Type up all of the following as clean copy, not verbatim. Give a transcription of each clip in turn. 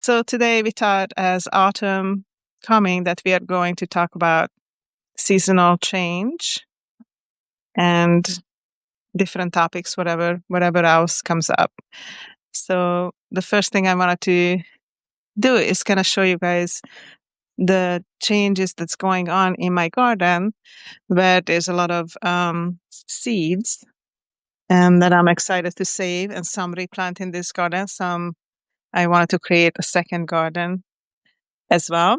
So today we thought, as autumn coming, that we are going to talk about seasonal change and different topics, whatever else comes up. So the first thing I wanted to do is kind of show you guys the changes that's going on in my garden, where there's a lot of seeds and that I'm excited to save, and some replant in this garden. Some I wanted to create a second garden as well.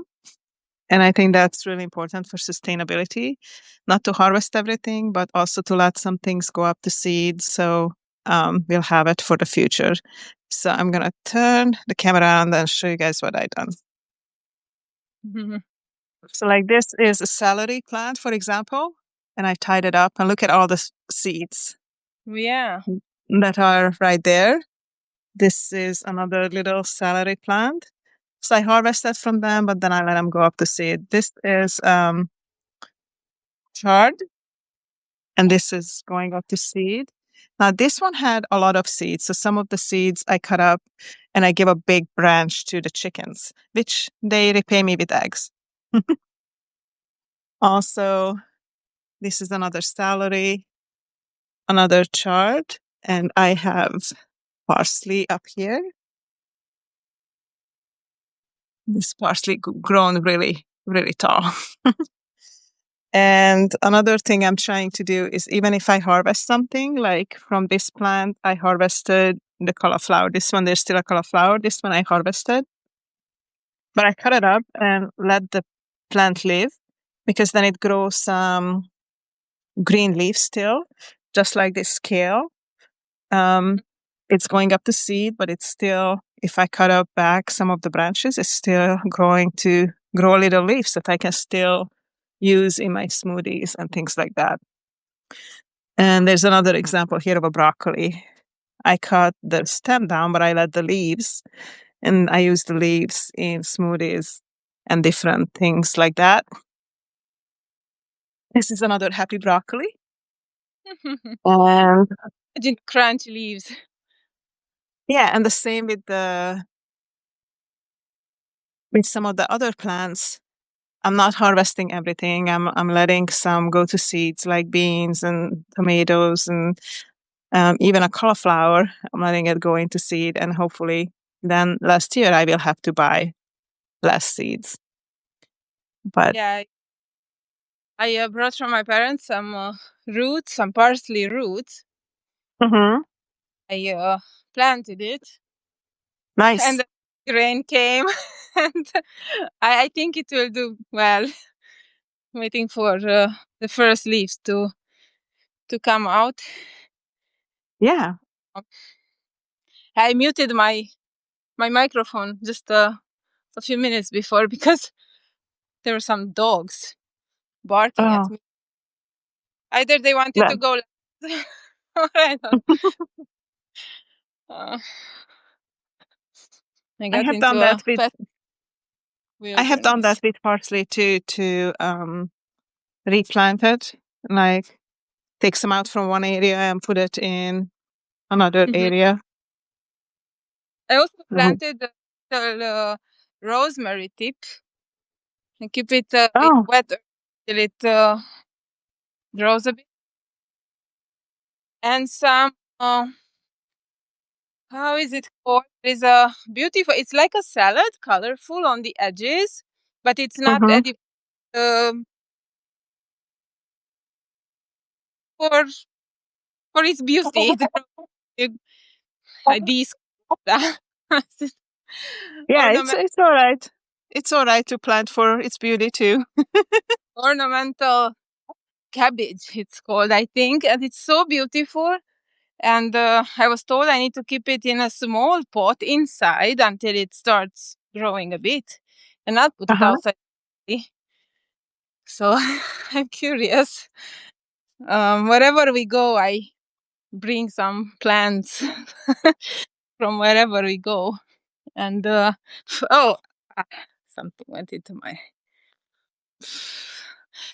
And I think that's really important for sustainability, not to harvest everything, but also to let some things go up to seed. So we'll have it for the future. So I'm going to turn the camera on and show you guys what I've done. Mm-hmm. So like this is a celery plant, for example, and I tied it up, and look at all the seeds. Yeah. That are right there. This is another little celery plant. So I harvested from them, but then I let them go up to seed. This is chard, and this is going up to seed. Now this one had a lot of seeds. So some of the seeds I cut up and I give a big branch to the chickens, which they repay me with eggs. Also, this is another celery, another chard, and I have parsley up here. This parsley grown really, really tall. And another thing I'm trying to do is, even if I harvest something, like from this plant, I harvested the cauliflower. This one, there's still a cauliflower. This one I harvested, but I cut it up and let the plant live, because then it grows some green leaves still, just like this kale. It's going up to seed, but it's still, if I cut up back some of the branches, it's still going to grow little leaves that I can still use in my smoothies and things like that. And there's another example here of a broccoli. I cut the stem down, but I let the leaves, and I use the leaves in smoothies and different things like that. This is another happy broccoli. And Imagine crunch leaves. yeah, and the same with some of the other plants. I'm not harvesting everything. I'm letting some go to seeds, like beans and tomatoes and even a cauliflower. I'm letting it go into seed, and hopefully then last year I will have to buy less seeds. But Yeah. I brought from my parents some roots, some parsley roots. mhm, I planted it, nice. and the rain came, and I think it will do well. Waiting for the first leaves to come out. Yeah. I muted my microphone just a few minutes before because there were some dogs barking at Oh, me. Either they wanted well, to go, or I don't. Uh, I I got have done into that a with pet wilderness. parsley too, to replant it, like take some out from one area and put it in another Mhm. area. I also Mhm. planted the rosemary tip and keep it a bit Oh, wet till it grows a bit. And some, how is it called? There's a beautiful, it's like a salad, colorful on the edges, but it's not mhm. edible. Um, for its beauty. These Yeah, ornament, it's all right. It's all right to plant for its beauty too. ornamental cabbage, it's called, I think, and it's so beautiful. And I was told I need to keep it in a small pot inside until it starts growing a bit, and not put it Uh-huh. outside. So I'm curious. Wherever we go, I bring some plants from wherever we go. And oh, something went into my.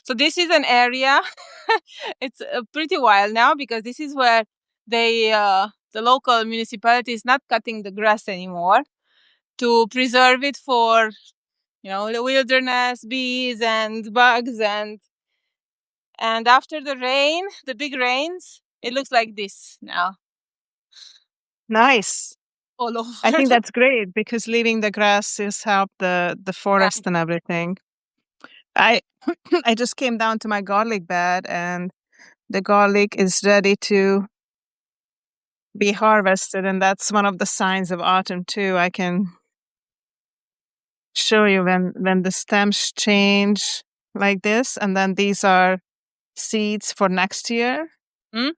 So this is an area. It's pretty wild now because this is where the local municipality is not cutting the grass anymore. to preserve it for, the wilderness, bees and bugs, and after the rain, the big rains, it looks like this now Nice. all over. I think that's great because leaving the grass has helped the forest and everything. I I just came down to my garlic bed and the garlic is ready to be harvested, and that's one of the signs of autumn too. I can show you when the stems change like this, and then these are seeds for next year. Hmm?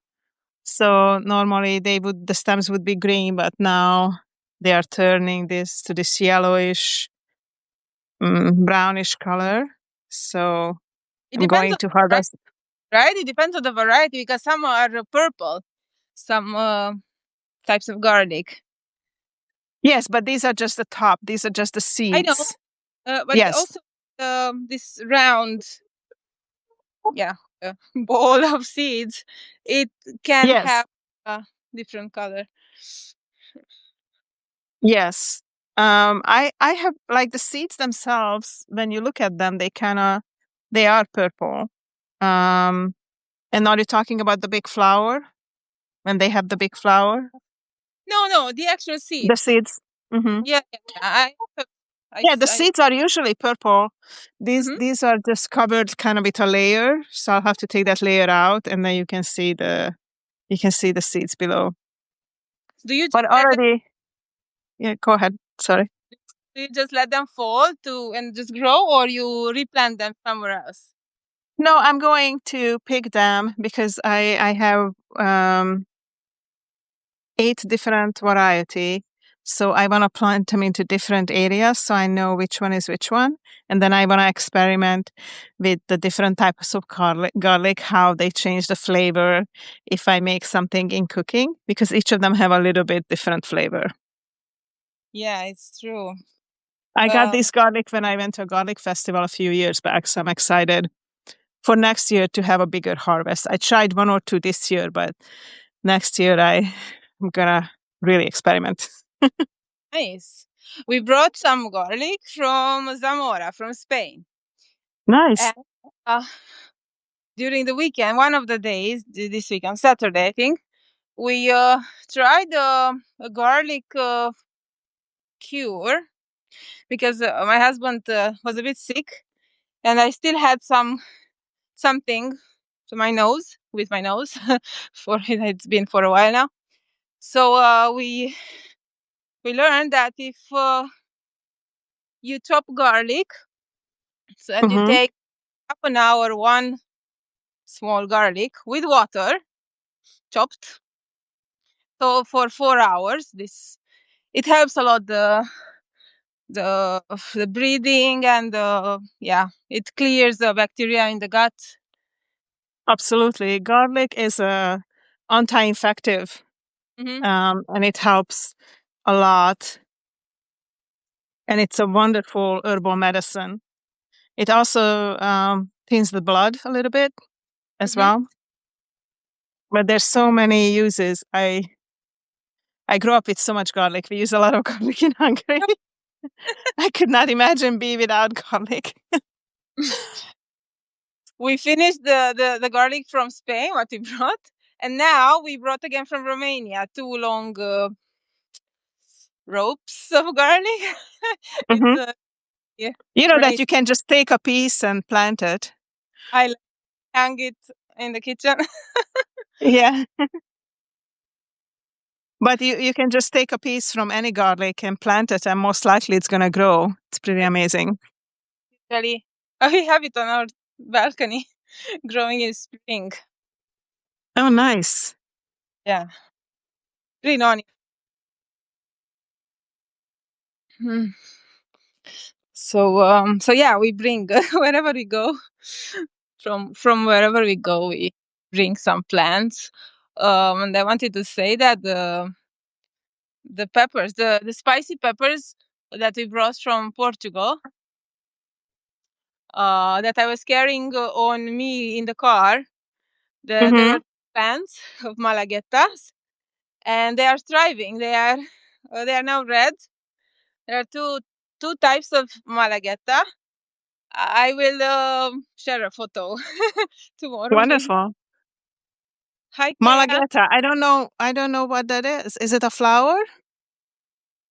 So normally the stems would be green, but now they are turning this to this yellowish, brownish color. So It I'm depends going on to the variety, harvest. right? It depends on the variety because some are purple, some types of garlic. Yes, but these are just the top. These are just the I know, seeds. but Yes. also this round, ball of seeds, it can Yes. have a different color. Yes. I have like the seeds themselves, when you look at them, they are purple. Um, and are you talking about the big flower? When they have the big flower? No, the actual The seeds. seeds. Hmm. Yeah, Yeah, the seeds are usually purple. These Mhm. these are just covered kind of with a layer. So I'll have to take that layer out and then you can see the seeds below. Do you just But let them, already, yeah, go ahead. Sorry. fall to and just grow, or you replant them somewhere else? No, I'm going to pick them because I have 8 different variety. So I want to plant them into different areas so I know which one is which one. And then I want to experiment with the different types of garlic, how they change the flavor if I make something in cooking, because each of them have a little bit different flavor. Yeah, it's true. I got Uh, this garlic when I went to a garlic festival a few years back, so I'm excited for next year to have a bigger harvest. I tried 1 or 2 this year, but next year I'm gonna really experiment. nice. We brought some garlic from Zamora, from Spain, Nice. and uh, during the weekend, one of the days, this weekend, Saturday, I think, we tried a garlic cure because my husband was a bit sick, and I still had something to my nose with my nose for it's been for a while now. So we learned that if you chop garlic, and you Mm-hmm. take half an hour one small garlic with water chopped, so for 4 hours, this it helps a lot the breathing, and it clears the bacteria in the gut. Absolutely. Garlic is a anti-infective, Hmm. and it helps a lot. And it's a wonderful herbal medicine. It also thins the blood a little bit as Hmm. well. But there's so many uses. I grew up with so much garlic. We use a lot of garlic in Hungary. I could not imagine being without garlic. We finished the garlic from Spain, what we brought, and now we brought again from Romania 2 long ropes of garlic. It's Hmm. yeah, You know that great. you can just take a piece and plant it. I hang it in the kitchen. Yeah. But you can just take a piece from any garlic and plant it, and most likely it's going to grow. It's pretty amazing. Really, we have it on our balcony, growing in spring. Oh, nice. Yeah, green onion. Hmm. So yeah, we bring wherever we go, from wherever we go, we bring some plants. And I wanted to say that the peppers, the spicy peppers that we brought from Portugal, that I was carrying on me in the car, they Hmm. were plants of Malaguetas, and they are thriving. They are now red, There are two types of Malagueta. I will share a photo tomorrow, maybe. Wonderful. Hi, Kea. Malagueta. I don't know what that is. Is it a flower?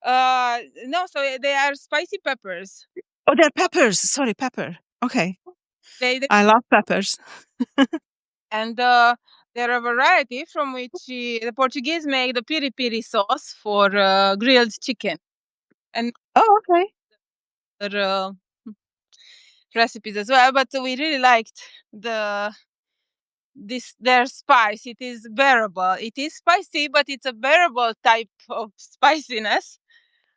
No, so they are spicy peppers. Oh, they're peppers. Sorry, pepper. Okay. They I love peppers. and there are a variety from which the Portuguese make the piri piri sauce for grilled chicken and Oh, okay. other recipes as well. But we really liked their spice. It is bearable. It is spicy, but it's a bearable type of spiciness.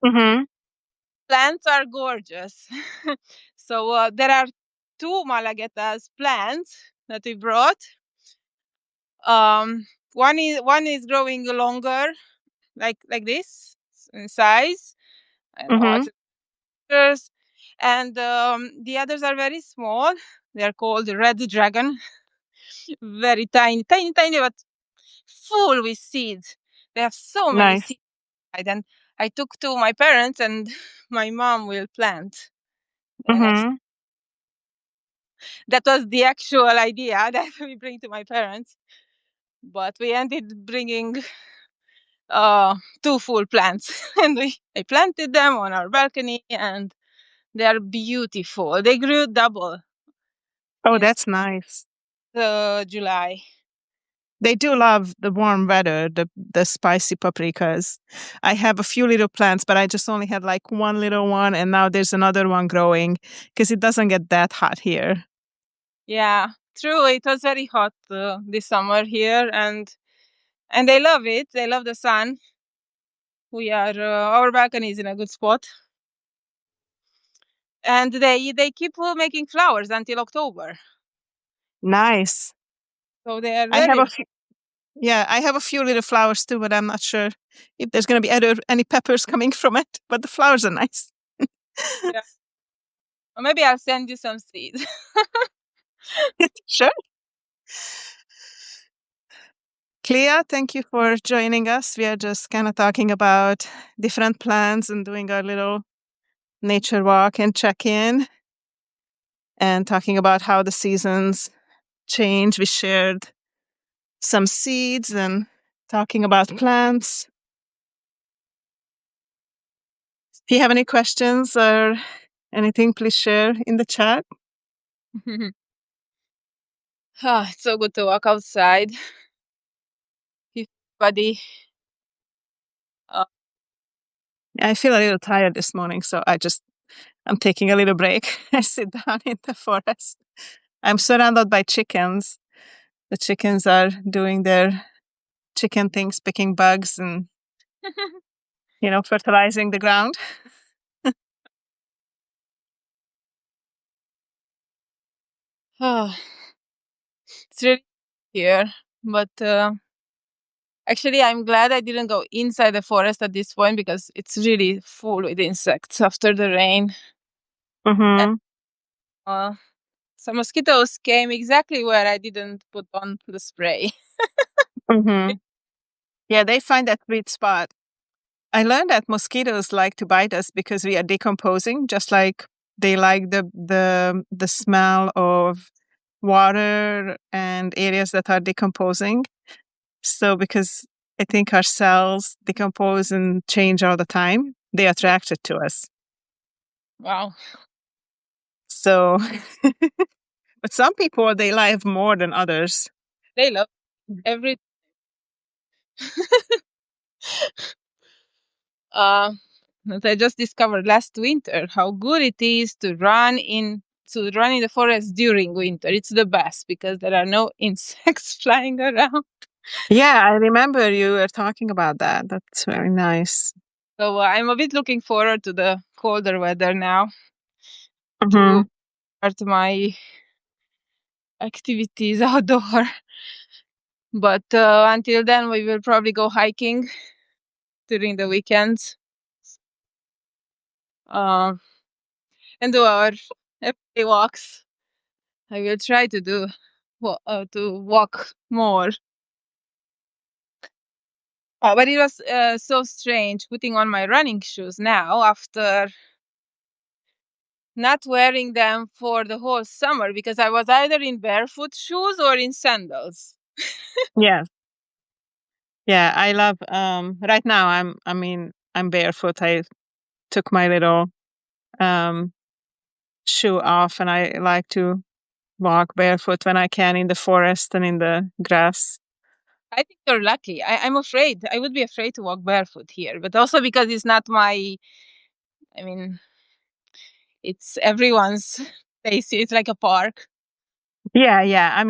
Mm-hmm. Plants are gorgeous. So there are two Malaguetas plants that we brought. Um, one is growing longer, like this in size. I don't know Mm-hmm. what's it. And the others are very small. They are called red dragon. Very tiny, tiny, tiny, but full with seeds. They have so many Nice. seeds. And I took to my parents, and my mom will plant the next. Mm-hmm. That was the actual idea that we bring to my parents, but we ended bringing two full plants, and I planted them on our balcony, and they are beautiful. They grew double Oh, in that's nice. July. They do love the warm weather, the spicy paprikas. I have a few little plants, but I just only had like one little one, and now there's another one growing because it doesn't get that hot here. Yeah, true. It was very hot this summer here, and they love it. They love the sun. Our balcony is in a good spot, and they keep making flowers until October. Nice. So they are I have very a few, yeah, I have a few little flowers too, but I'm not sure if there's going to be any peppers coming from it. But the flowers are nice. yeah. Or maybe I'll send you some seeds. Sure. Clea, thank you for joining us. We are just kind of talking about different plants and doing our little nature walk and check in and talking about how the seasons change. We shared some seeds and talking about plants. If you have any questions or anything, please share in the chat. It's so good to walk outside. Everybody, I feel a little tired this morning, so I'm taking a little break. I sit down in the forest. I'm surrounded by chickens. The chickens are doing their chicken things, picking bugs and, fertilizing the ground. it's really here, but actually, I'm glad I didn't go inside the forest at this point because it's really full with insects after the rain. And Mm-hmm. some mosquitoes came exactly where I didn't put on the spray. Mm-hmm. Yeah, they find that sweet spot. I learned that mosquitoes like to bite us because we are decomposing, just like they like the smell of water and areas that are decomposing. So because I think our cells decompose and change all the time, they attracted to us. Wow. So, but some people they live more than others. They love every uh that I just discovered last winter how good it is to run in the forest during winter. It's the best because there are no insects flying around. Yeah, I remember you were talking about that. That's very nice. So I'm a bit looking forward to the colder weather now Mm-hmm. to start my activities outdoor. But until then, we will probably go hiking during the weekends uh, and do our everyday walks. I will try to walk more. But it was so strange putting on my running shoes now after not wearing them for the whole summer because I was either in barefoot shoes or in sandals. Yeah. Yeah, I love right now I'm barefoot. I took my little um shoe off and I like to walk barefoot when I can in the forest and in the grass. I think you're lucky. I'm afraid. I would be afraid to walk barefoot here, but also because it's not my. I mean, it's everyone's place. It's like a park. Yeah, yeah. I'm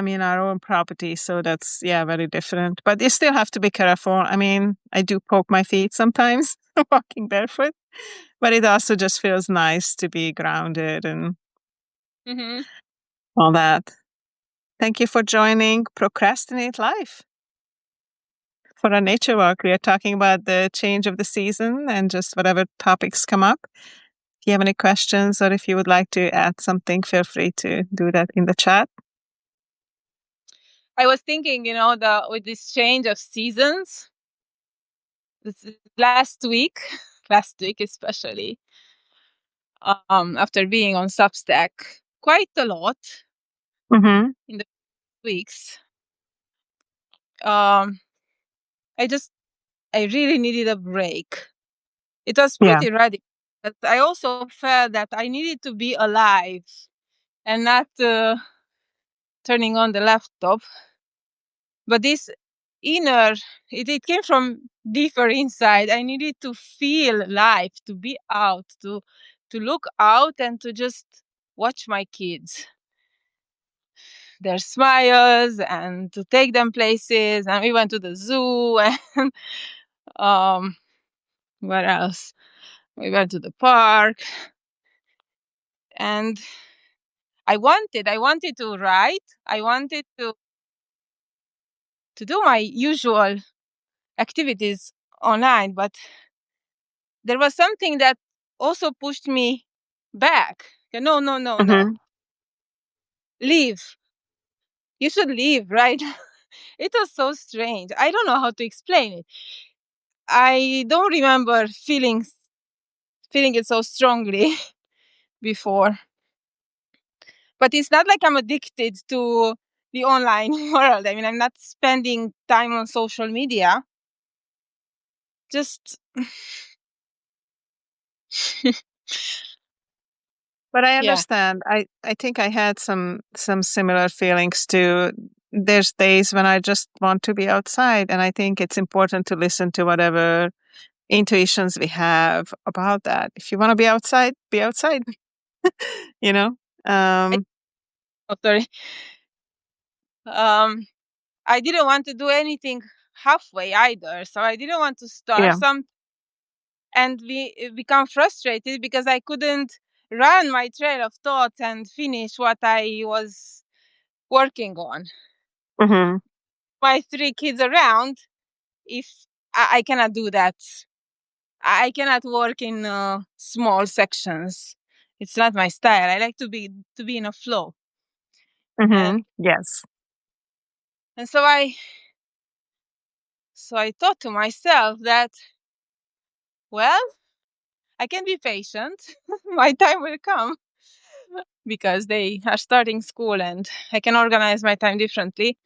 in our own property, so that's yeah, very different. But you still have to be careful. I mean, I do poke my feet sometimes walking barefoot, but it also just feels nice to be grounded and Hmm. all that. Thank you for joining Procrastinate Life. For our nature walk, we are talking about the change of the season and just whatever topics come up. If you have any questions or if you would like to add something, feel free to do that in the chat. I was thinking, the with this change of seasons, this last week, last week especially, after being on Substack quite a lot Mm-hmm. in the weeks, um, I just I really needed a break. It was Yeah. pretty radical, but I also felt that I needed to be alive and not turning on the laptop. But this inner, it came from deeper inside. I needed to feel life, to be out, to look out and to just watch my kids, their smiles, and to take them places. And we went to the zoo and um, where else? We went to the park, and I wanted to write. I wanted to do my usual activities online, but there was something that also pushed me back. No, no, no, no. Mm-hmm. Leave. You should leave, right? It was so strange. I don't know how to explain it. I don't remember feeling it so strongly before. But it's not like I'm addicted to the online world. I mean, I'm not spending time on social media. Just But I yeah. understand. I think I had some similar feelings too. There's days when I just want to be outside, and I think it's important to listen to whatever intuitions we have about that. If you want to be outside, be outside. you know. I, Um. oh, sorry. Um, I didn't want to do anything halfway either. So I didn't want to start Yeah. some and become frustrated because I couldn't run my trail of thought and finish what I was working on. Mm-hmm. My three kids around, if I cannot do that, I cannot work in small sections. It's not my style. I like to be in a flow, and Mm-hmm. Yes. and so I thought to myself that, well, I can be patient. My time will come because they are starting school and I can organize my time differently.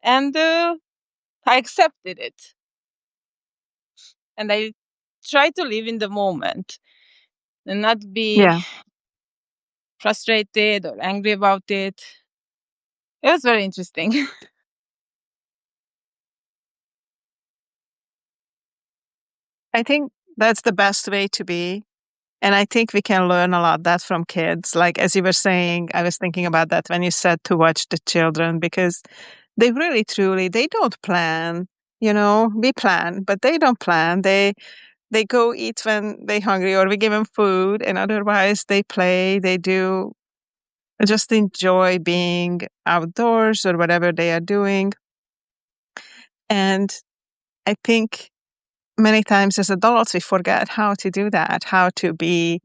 And I accepted it. And I try to live in the moment and not be Yeah. frustrated or angry about it. It was very interesting. I think that's the best way to be. And I think we can learn a lot that from kids. Like as you were saying, I was thinking about that when you said to watch the children because they really truly they don't plan. We plan, but they don't plan. They go eat when they hungry or we give them food and otherwise they play, they do just enjoy being outdoors or whatever they are doing. And I think many times as adults we forget how to do that, how to be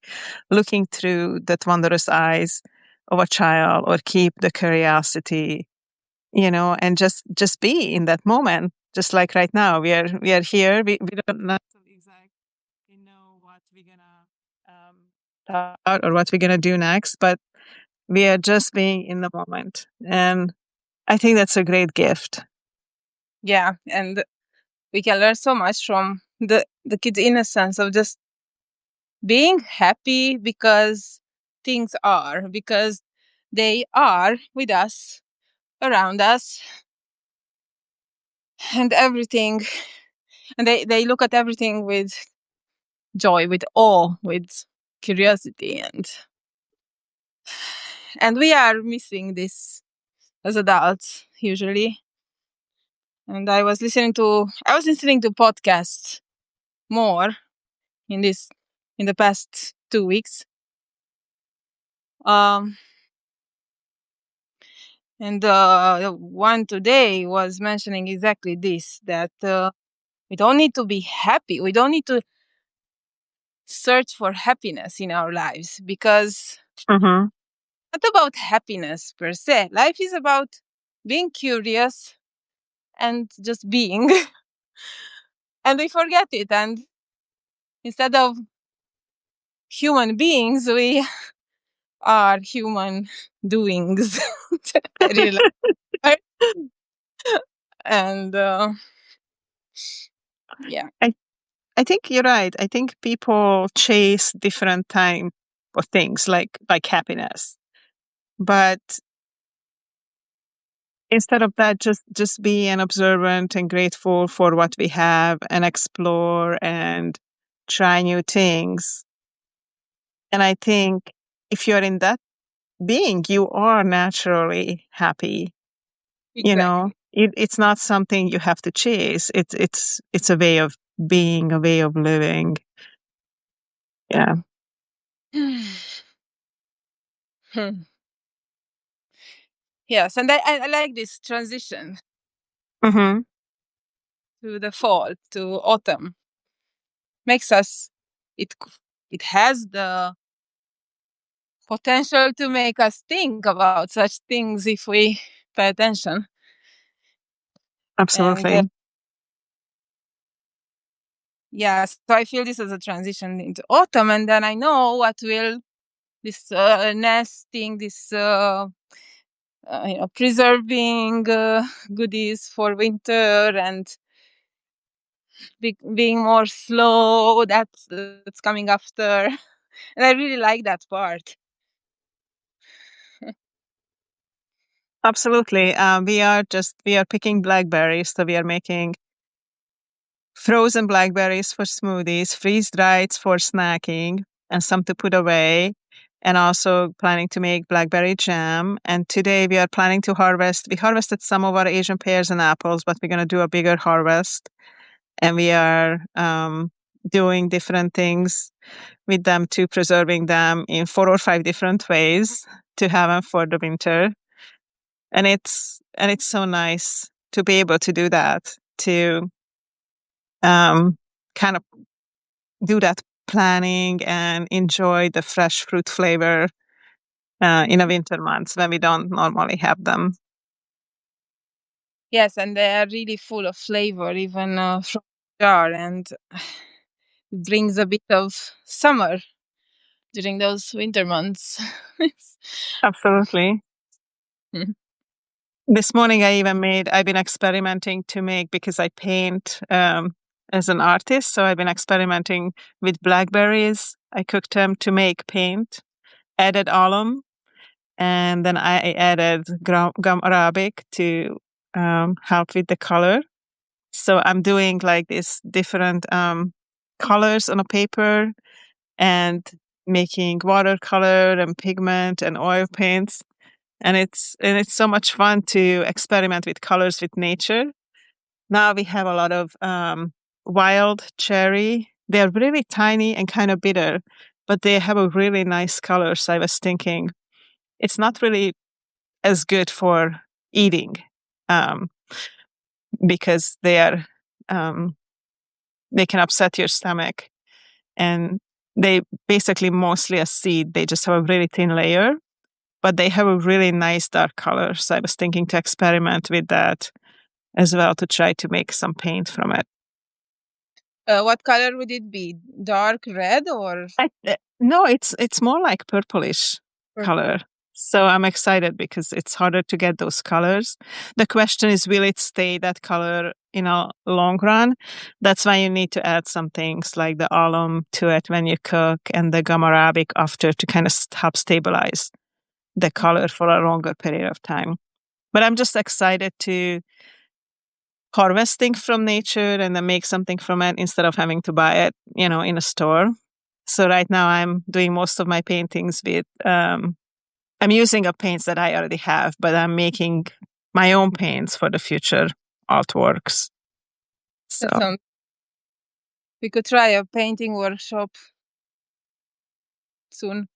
looking through that wondrous eyes of a child or keep the curiosity, and just be in that moment, just like right now, we are here. We don't know exactly know what we're gonna talk about or what we're gonna do next, but we are just being in the moment, and I think that's a great gift. Yeah, and we can learn so much from the kids' innocence of just being happy because things are, because they are with us, around us, and everything. And they look at everything with joy, with awe, with curiosity, and we are missing this as adults usually. And I was listening to podcasts more in the past 2 weeks. Um, and one today was mentioning exactly this, that we don't need to be happy. We don't need to search for happiness in our lives, because Mm-hmm. not about happiness per se. Life is about being curious and just being. And we forget it. And instead of human beings, we are human doings. I really like it. And yeah. I think you're right. I think people chase different type of things like happiness. But instead of that, just be an observant and grateful for what we have and explore and try new things. And I think if you're in that being, you are naturally happy. You know, Exactly. it's not something you have to chase. It's a way of being, a way of living. Yeah. Yes, and I like this transition Mm-hmm. to the fall, to autumn. Makes us, it it has the potential to make us think about such things if we pay attention. And Absolutely. yeah, so I feel this as a transition into autumn, and then I know what will this nesting, this preserving goodies for winter, and being more slow. That's coming after, and I really like that part. Absolutely. We are picking blackberries. So we are making frozen blackberries for smoothies, freeze dried for snacking, and some to put away. And also planning to make blackberry jam. And today we are planning to harvest. We harvested some of our Asian pears and apples, but we're going to do a bigger harvest. And we are doing different things with them to preserving them in 4 or 5 different ways to have them for the winter. And it's so nice to be able to do that, to kind of do that planning and enjoy the fresh fruit flavor in a winter months when we don't normally have them. Yes, and they are really full of flavor, even from the jar, and brings a bit of summer during those winter months. Absolutely. Mhm. This morning I've been experimenting to make, because I paint as an artist. So I've been experimenting with blackberries. I cooked them to make paint, added alum, and then I added gum arabic to help with the color. So I'm doing like these different colors on a paper and making watercolor and pigment and oil paints. And it's so much fun to experiment with colors with nature. Now we have a lot of wild cherry. They're really tiny and kind of bitter, but they have a really nice color. So I was thinking it's not really as good for eating, um, because um, they can upset your stomach, and they basically mostly a seed. They just have a really thin layer, but they have a really nice dark color. So I was thinking to experiment with that as well to try to make some paint from it. What color would it be? Dark red or No, it's more like purplish color. So I'm excited because it's harder to get those colors. The question is, will it stay that color in a long run? That's why you need to add some things like the alum to it when you cook and the gum arabic after to kind of help stabilize the color for a longer period of time. But I'm just excited to harvesting from nature and then make something from it instead of having to buy it, in a store. So right now I'm doing most of my paintings with, I'm using up paints that I already have, but I'm making my own paints for the future artworks. So we could try a painting workshop soon.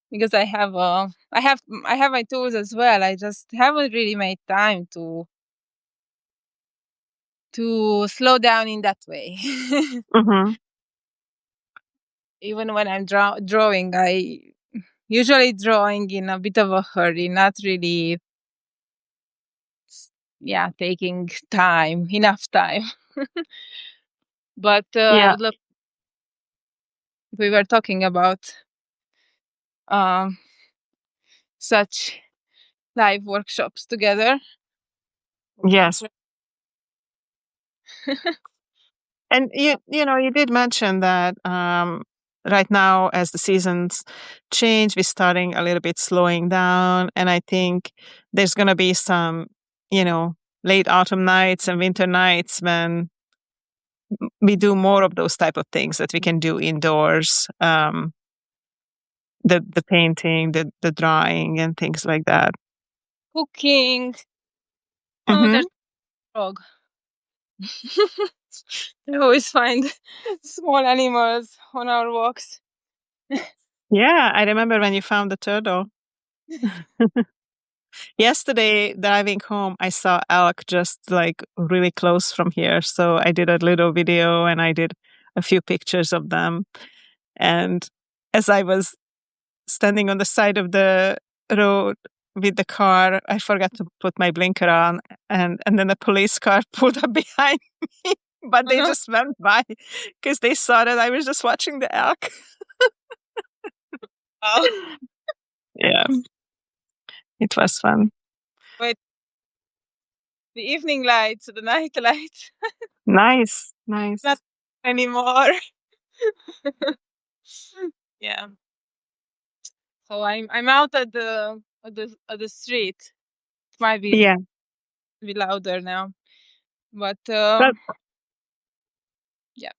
Because I have my tools as well. I just haven't really made time to slow down in that way. Even when I'm drawing, I usually drawing in a bit of a hurry, not really taking enough time. But I would love, we were talking about such live workshops together. Yes. And you did mention that right now, as the seasons change, we're starting a little bit slowing down. And I think there's going to be some, late autumn nights and winter nights when we do more of those type of things that we can do indoors. The painting, the drawing, and things like that. Cooking. Oh, there's a frog. I always find small animals on our walks. Yeah, I remember when you found the turtle. Yesterday, driving home, I saw elk just like really close from here. So I did a little video and I did a few pictures of them. And as I was standing on the side of the road with the car, I forgot to put my blinker on. And then a police car pulled up behind me, but they just went by because they saw that I was just watching the elk. Yeah, it was fun. Wait, the evening lights, the night lights. Nice. Not anymore. Yeah. So I'm out at the street. It might be be louder now, but yeah.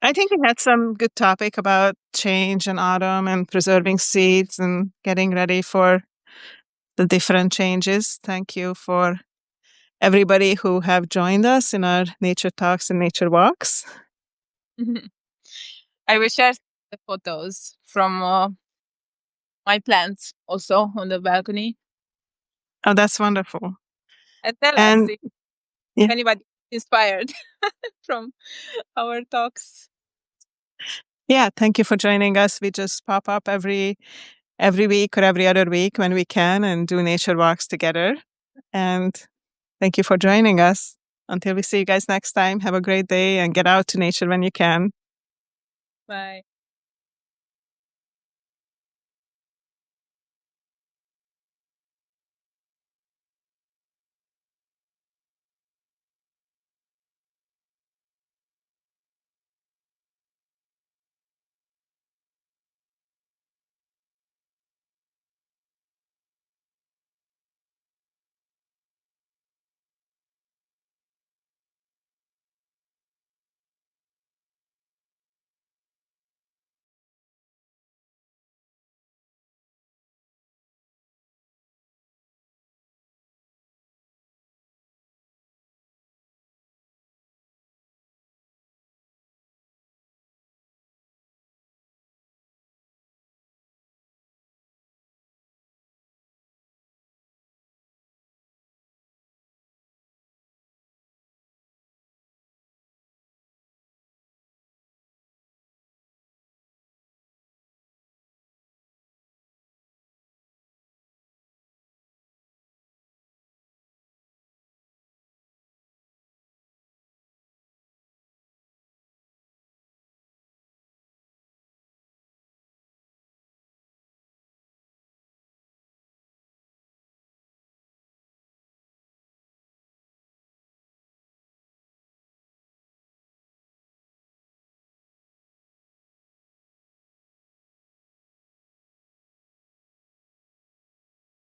I think we had some good topic about change and autumn and preserving seeds and getting ready for the different changes. Thank you for everybody who have joined us in our nature talks and nature walks. I will share the photos from my plants also on the balcony. Oh, that's wonderful. And tell us if anybody inspired from our talks. Yeah, thank you for joining us. We just pop up every week or every other week when we can and do nature walks together. And thank you for joining us. Until we see you guys next time, have a great day and get out to nature when you can. Bye.